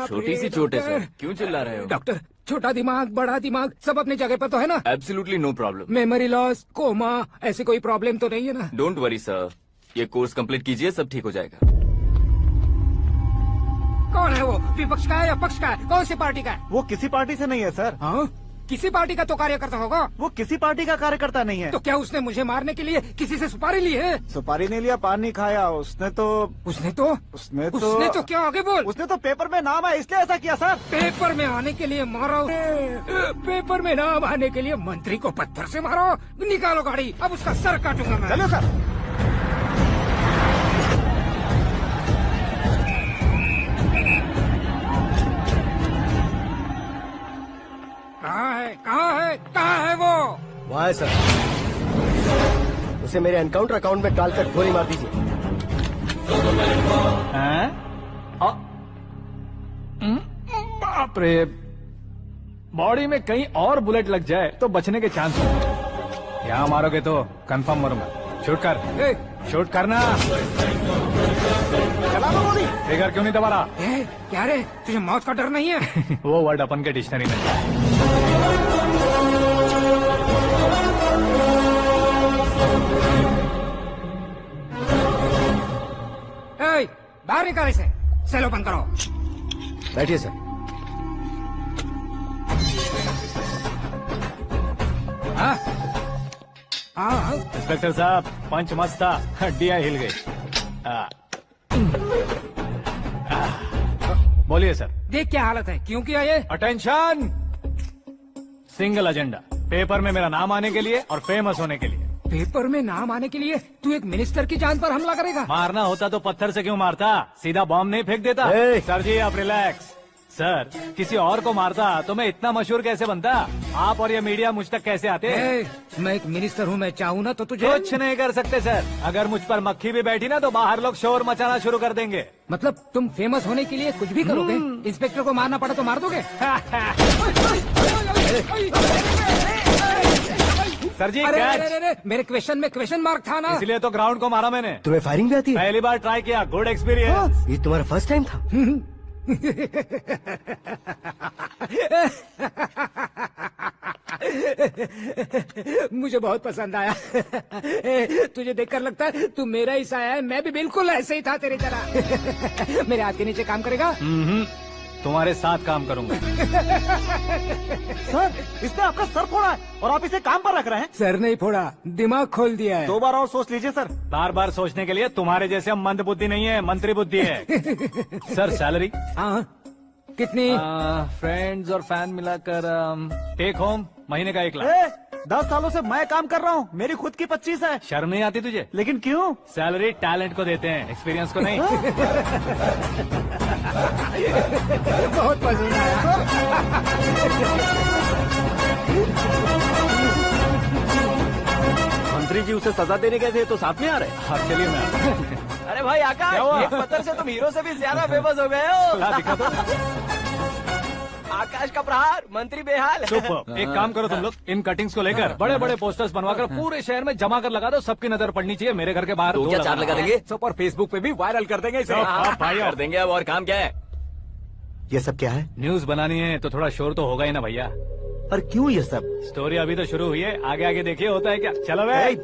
बाप छोटी रे, सी चोट है डॉक्टर। सर, क्यों चिल्ला रहे हो? डॉक्टर, छोटा दिमाग बड़ा दिमाग सब अपनी जगह पर तो है ना? Absolutely no problem. Memory loss, coma, ऐसी कोई प्रॉब्लम तो नहीं है ना? डोंट वरी सर, ये कोर्स कंप्लीट कीजिए, सब ठीक हो जाएगा। कौन है वो? विपक्ष का है या पक्ष का है? कौन सी पार्टी का है? वो किसी पार्टी से नहीं है सर। हाँ? किसी पार्टी का तो कार्यकर्ता होगा। वो किसी पार्टी का कार्यकर्ता नहीं है। तो क्या उसने मुझे मारने के लिए किसी से सुपारी ली है? सुपारी नहीं लिया, पान नहीं खाया। उसने तो क्या आगे बोल? उसने तो पेपर में नाम है इसलिए ऐसा किया सर। पेपर में आने के लिए मारो? पेपर में नाम आने के लिए मंत्री को पत्थर से मारो? निकालो गाड़ी, अब उसका सर काटूंगा मैं। चलो सर। कहाँ है वो? वहाँ है सर, उसे मेरे एनकाउंटर अकाउंट में डालकर गोली मार दीजिए। बाप रे, बॉडी में कहीं और बुलेट लग जाए तो बचने के चांस हो। यहाँ मारोगे तो कंफर्म मरूंगा। शूट कर, शूट करना। चला दो गोली। फिगर क्यों नहीं दबा रहा? क्या रे, तुझे मौत का डर नहीं है? वो वर्ड अपन के डिक्शनरी में है। बाहर निकाल इसे, सेल ओपन करो। बैठिए सर। इंस्पेक्टर साहब, पंच मस्त था, हड्डियां हिल गई। बोलिए सर। देख क्या हालत है, क्यों किया ये? अटेंशन, सिंगल एजेंडा, पेपर में मेरा नाम आने के लिए और फेमस होने के लिए। पेपर में नाम आने के लिए तू एक मिनिस्टर की जान पर हमला करेगा? मारना होता तो पत्थर से क्यों मारता, सीधा बॉम्ब नहीं फेंक देता। सर जी आप रिलैक्स। सर, किसी और को मारता तो मैं इतना मशहूर कैसे बनता? आप और ये मीडिया मुझ तक कैसे आते? मैं एक मिनिस्टर हूँ, मैं चाहूँ ना तो तुझे कुछ नहीं कर सकते सर। अगर मुझ पर मक्खी भी बैठी ना तो बाहर लोग शोर मचाना शुरू कर देंगे। मतलब तुम फेमस होने के लिए कुछ भी करोगे? इंस्पेक्टर को मारना पड़ा तो मार दोगे? सर जी मेरे क्वेश्चन में क्वेश्चन मार्क था ना, इसलिए तो ग्राउंड को मारा मैंने। तुम्हें फायरिंग भी आती है? पहली बार ट्राई किया, गुड एक्सपीरियंस। ये तुम्हारा फर्स्ट टाइम था? मुझे बहुत पसंद आया। तुझे देखकर लगता है तू मेरा ही साया है। मैं भी बिल्कुल ऐसे ही था तेरी तरह। मेरे हाथ के नीचे काम करेगा? तुम्हारे साथ काम करूंगा। सर, इसने आपका सर फोड़ा है और आप इसे काम पर रख रहे हैं। सर नहीं फोड़ा, दिमाग खोल दिया है। 2 बार और सोच लीजिए सर। बार बार सोचने के लिए तुम्हारे जैसे मंद बुद्धि नहीं है, मंत्री बुद्धि है। Sir salary? हाँ, कितनी? फ्रेंड्स और फैन मिलाकर टेक होम महीने का 1 लाख। 10 सालों से मैं काम कर रहा हूँ, मेरी खुद की 25 है। शर्म नहीं आती तुझे? लेकिन क्यों? सैलरी टैलेंट को देते हैं, एक्सपीरियंस को नहीं। बहुत पसंद आया। मंत्री जी उसे सजा देने गए थे तो साथ में आ रहे? हाँ चलिए मैं। अरे भाई आकाश, एक पत्थर से तुम हीरो से भी ज्यादा फेमस हो गए हो। दिखा दो। आकाश का प्रहार, मंत्री बेहाल। सुपर। एक काम करो तुम लोग, इन कटिंग्स को लेकर बड़े बड़े पोस्टर्स बनवाकर पूरे शहर में जमा कर लगा दो। सबकी नजर पड़नी चाहिए मेरे घर के बाहर। तो क्या 4 लगा देंगे? और फेसबुक पे भी वायरल कर देंगे इसे। भाई कर देंगे। अब और काम क्या है? ये सब क्या है? न्यूज बनानी है तो थोड़ा शोर तो होगा ही ना भैया। पर क्यों ये सब? स्टोरी अभी तो शुरू हुई है, आगे आगे देखिए होता है क्या। चलो भाई।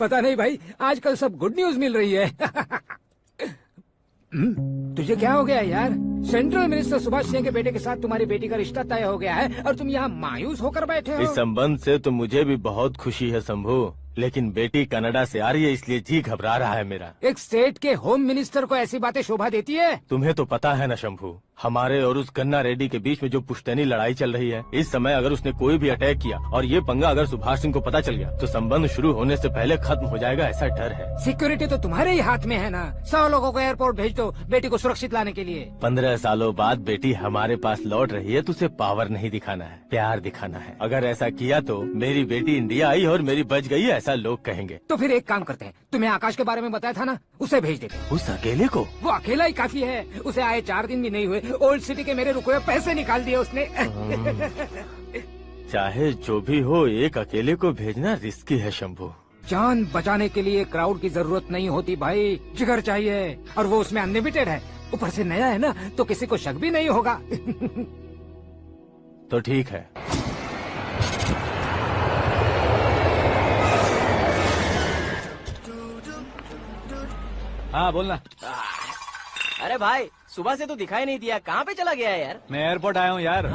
पता नहीं भाई, आजकल सब गुड न्यूज मिल रही है। तुझे क्या हो गया यार? सेंट्रल मिनिस्टर सुभाष सिंह के बेटे के साथ तुम्हारी बेटी का रिश्ता तय हो गया है और तुम यहाँ मायूस होकर बैठे हो। इस संबंध से तो मुझे भी बहुत खुशी है शंभू, लेकिन बेटी कनाडा से आ रही है इसलिए जी घबरा रहा है मेरा। एक स्टेट के होम मिनिस्टर को ऐसी बातें शोभा देती है? तुम्हें तो पता है ना शंभू, हमारे और उस गन्ना रेड्डी के बीच में जो पुश्तैनी लड़ाई चल रही है, इस समय अगर उसने कोई भी अटैक किया और ये पंगा अगर सुभाष सिंह को पता चल गया तो संबंध शुरू होने से पहले खत्म हो जाएगा, ऐसा डर है। सिक्योरिटी तो तुम्हारे ही हाथ में है ना। 100 लोगों को एयरपोर्ट भेज दो बेटी को सुरक्षित लाने के लिए। 15 सालों बाद बेटी हमारे पास लौट रही है तो उसे पावर नहीं दिखाना है, प्यार दिखाना है। अगर ऐसा किया तो मेरी बेटी इंडिया आई और मेरी बच गई, ऐसा लोग कहेंगे। तो फिर एक काम करते हैं, तुम्हें आकाश के बारे में बताया था ना, उसे भेज देते हैं। उस अकेले को? वो अकेला ही काफी है। उसे आए 4 दिन भी नहीं हुए ओल्ड सिटी के मेरे रुके हुए पैसे निकाल दिए उसने। चाहे जो भी हो, एक अकेले को भेजना रिस्की है शंभू। जान बचाने के लिए क्राउड की जरूरत नहीं होती भाई, जिगर चाहिए, और वो उसमें अनलिमिटेड है। ऊपर से नया है ना, तो किसी को शक भी नहीं होगा। तो ठीक है। हाँ बोलना। अरे भाई, सुबह से तो दिखाई नहीं दिया, कहाँ पे चला गया है यार? मैं एयरपोर्ट आया हूँ यार।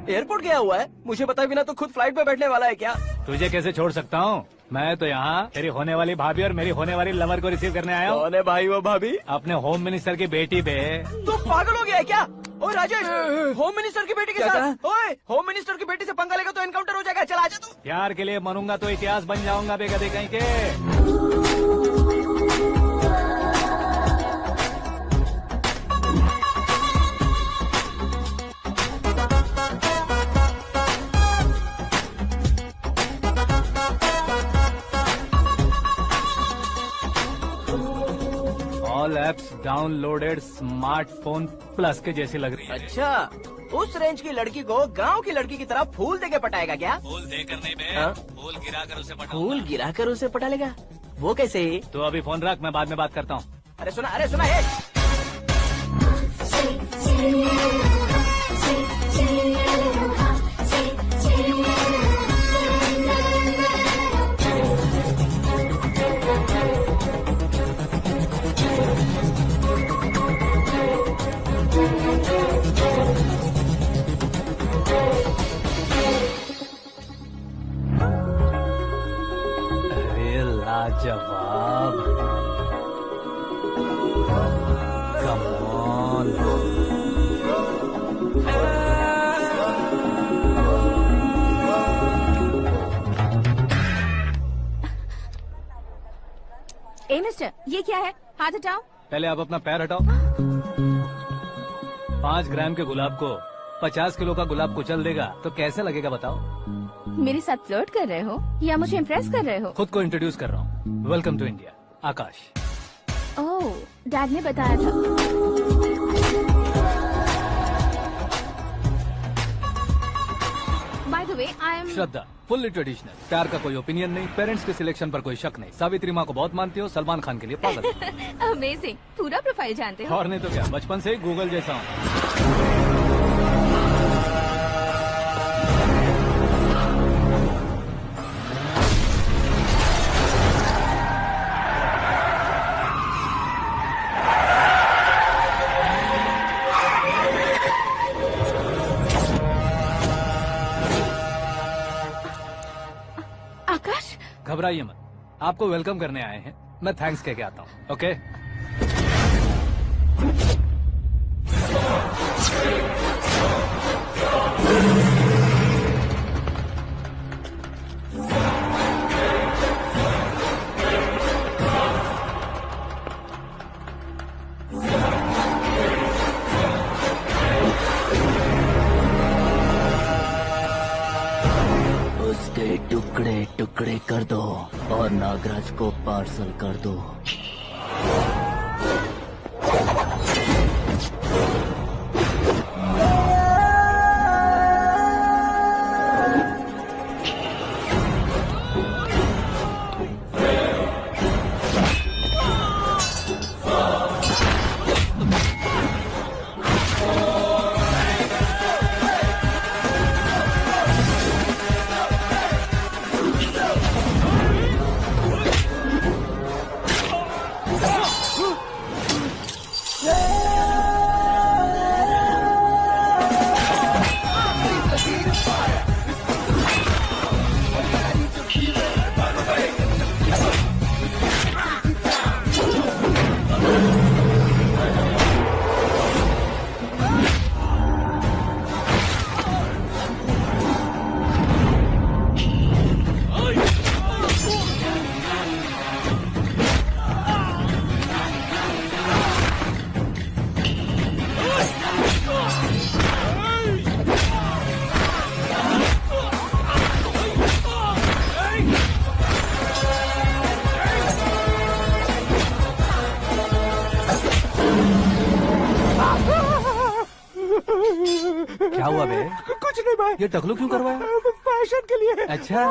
एयरपोर्ट गया हुआ है? मुझे बताए बिना तो खुद फ्लाइट पे बैठने वाला है क्या? तुझे कैसे छोड़ सकता हूँ? मैं तो यहाँ तेरी होने वाली भाभी और मेरी होने वाली लवर को रिसीव करने आया हूँ। कौन है भाई वो भाभी? अपने होम मिनिस्टर की बेटी पे। तू पागल हो गया है क्या? ओए राजेश, होम मिनिस्टर की बेटी के क्या साथ? ओए, होम मिनिस्टर की बेटी से पंगा लेगा तो एनकाउंटर हो जाएगा। चल आजा तू। प्यार के लिए मरूंगा तो इतिहास बन जाऊंगा बेगदे कहीं के। All apps downloaded smartphone plus के जैसी लग रही है। अच्छा, उस रेंज की लड़की को गांव की लड़की की तरह फूल देके पटाएगा क्या? फूल देकर नहीं बे, हाँ? फूल गिराकर उसे पटा। फूल गिराकर उसे पटा लेगा? वो कैसे? तो अभी फोन रख, मैं बाद में बात करता हूँ। अरे सुना हे। अरे लाजवाब, कम ऑन। ए मिस्टर, ये क्या है? हाथ हटाओ। पहले आप अपना पैर हटाओ। 5 ग्राम के गुलाब को 50 किलो का गुलाब कुचल देगा तो कैसे लगेगा बताओ? मेरे साथ फ्लर्ट कर रहे हो या मुझे इम्प्रेस कर रहे हो? खुद को इंट्रोड्यूस कर रहा हूँ। Welcome to India, Akash. Oh, dad ने बताया था। By the way, I am Shraddha, fully traditional. प्यार का कोई ओपिनियन नहीं, पेरेंट्स के सिलेक्शन पर कोई शक नहीं। सावित्री माँ को बहुत मानती हो, सलमान खान के लिए पागल हो। अमेजिंग, पूरा प्रोफाइल जानते हो। और नहीं तो क्या, बचपन से ही गूगल जैसा हूँ। आकाश, घबराइए मत, आपको वेलकम करने आए हैं। मैं थैंक्स कह के आता हूँ। ओके, उसके टुकड़े टुकड़े कर दो और नागराज को पार्सल कर दो। क्या हुआ बे? कुछ नहीं भाई, ये टकलू क्यों करवाया? फैशन के लिए। अच्छा,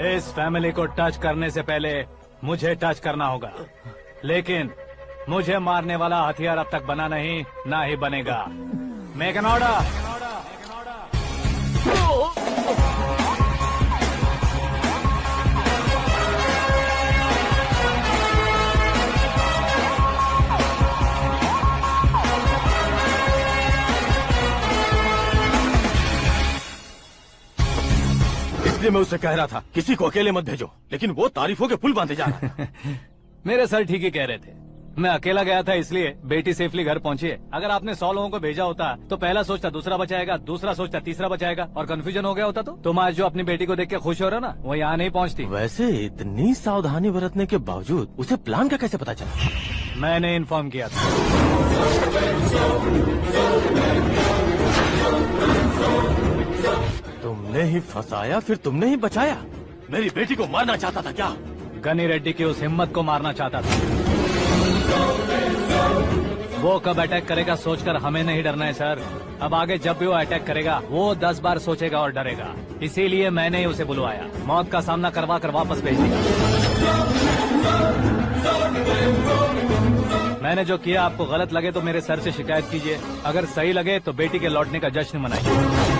इस फैमिली को टच करने से पहले मुझे टच करना होगा, लेकिन मुझे मारने वाला हथियार अब तक बना नहीं, ना ही बनेगा। Make an order. इसलिए मैं उससे कह रहा था किसी को अकेले मत भेजो, लेकिन वो तारीफों के पुल बांधे जा रहा है। मेरे सर ठीक ही कह रहे थे। मैं अकेला गया था इसलिए बेटी सेफली घर पहुंची है। अगर आपने 100 लोगों को भेजा होता तो पहला सोचता दूसरा बचाएगा, दूसरा सोचता तीसरा बचाएगा, और कंफ्यूजन हो गया होता तो तुम आज जो अपनी बेटी को देख के खुश हो रहे हो ना, वो यहाँ नहीं पहुँचती। वैसे इतनी सावधानी बरतने के बावजूद उसे प्लान का कैसे पता चला? मैंने इन्फॉर्म किया था। तुमने ही फंसाया, फिर तुमने ही बचाया। मेरी बेटी को मारना चाहता था क्या? गनी रेड्डी की उस हिम्मत को मारना चाहता था। वो कब अटैक करेगा सोचकर हमें नहीं डरना है सर। अब आगे जब भी वो अटैक करेगा वो 10 बार सोचेगा और डरेगा। इसीलिए मैंने ही उसे बुलवाया, मौत का सामना करवा कर वापस भेज दिया। मैंने जो किया आपको गलत लगे तो मेरे सर से शिकायत कीजिए, अगर सही लगे तो बेटी के लौटने का जश्न मनाइए।